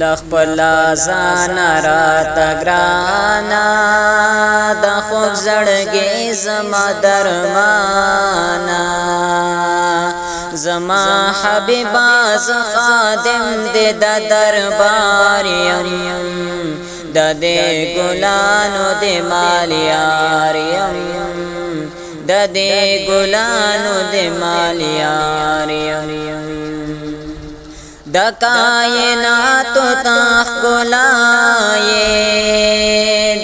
لخپل ځان راته ګرانا د خوږ زړګي زما درمانا زما حبیبا ز خادم دې د دربار یم د دې ګلانو دې مالیار یم د دې ګلانو دې مالیار یم د کائنات تخ ګلایې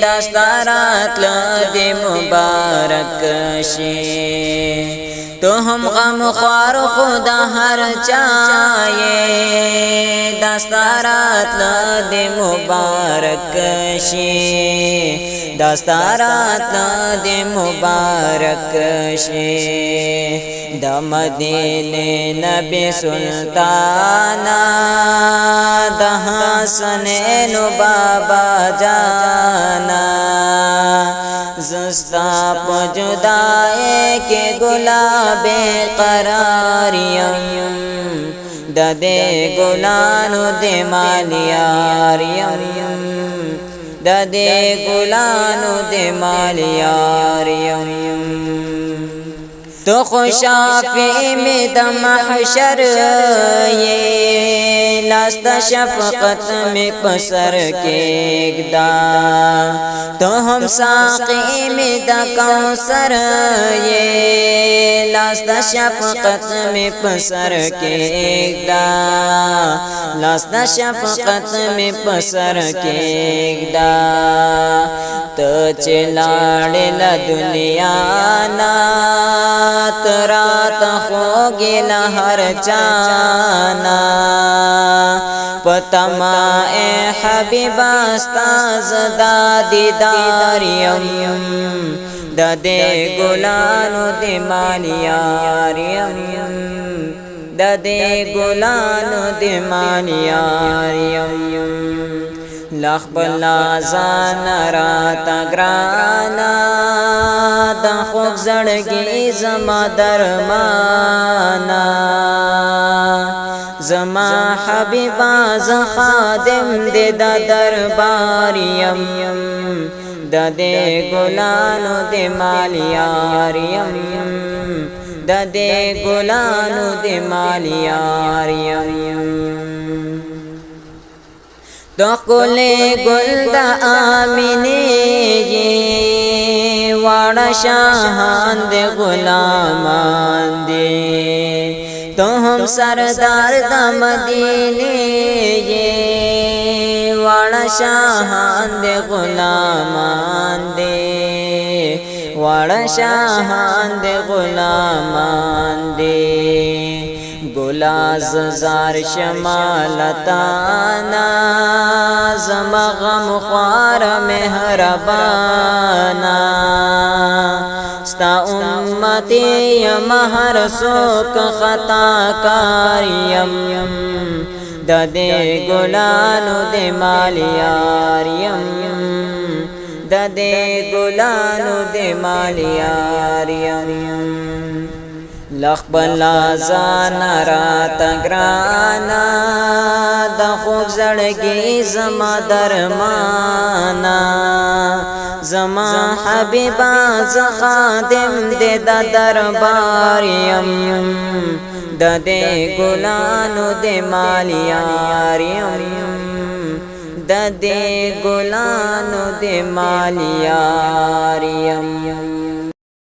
دستارات لدې مبارک شي تو هم غم خوار خدا هر چایې دستارات لدې مبارک شي دستارات لدې مبارک شي د مدینه نبی سلطانا د حسنین بابا جانا زستا په جدای کې گلاب قرار یم د دې ګلانو دې مالیار یم د دې ګلانو دې مالیار یم تو خوشافی میں د محشر یہ لاست شفقت میں پسر کېږدا تو هم ساقی میں د کوثر یہ لاست شفقت میں پسر کېږدا لاست شفقت میں پسر کېږدا ته چې لاړې له دنیا نا ترات خوږی له هر چانا پتما اے حبیبا ستا زدا دیدار یم د دې ګلانو دې مالیار یم د دې ګلانو دې مالیار یم لخپل ځان راته ګرانا د خوږ زړګي زما درمانا زما حبیبا ز خادم دې د دربار یم د دې ګلانو دې مالیار یم د دې ګلانو دې مالیار یم دخلے گل دا آمینی واڑا شاہان دے غلامان دے تو ہم سردار دا مدینے واڑا شاہان دے غلامان دے واڑا شاہان دے غلامان دے گلاز زار شمالتانا زما غم خوار مهربانا ستا امتی یم هر سوک خطا کار یم د دې ګلانو دې مالیار یم د دې ګلانو دې مالیار یم لخپل ځان راته ګرانا د خوږ زړګي زما درمانا زما حبیبا ز خادم دې د دربار یم د دې ګلانو دې مالیار یم د دې ګلانو دې مالیار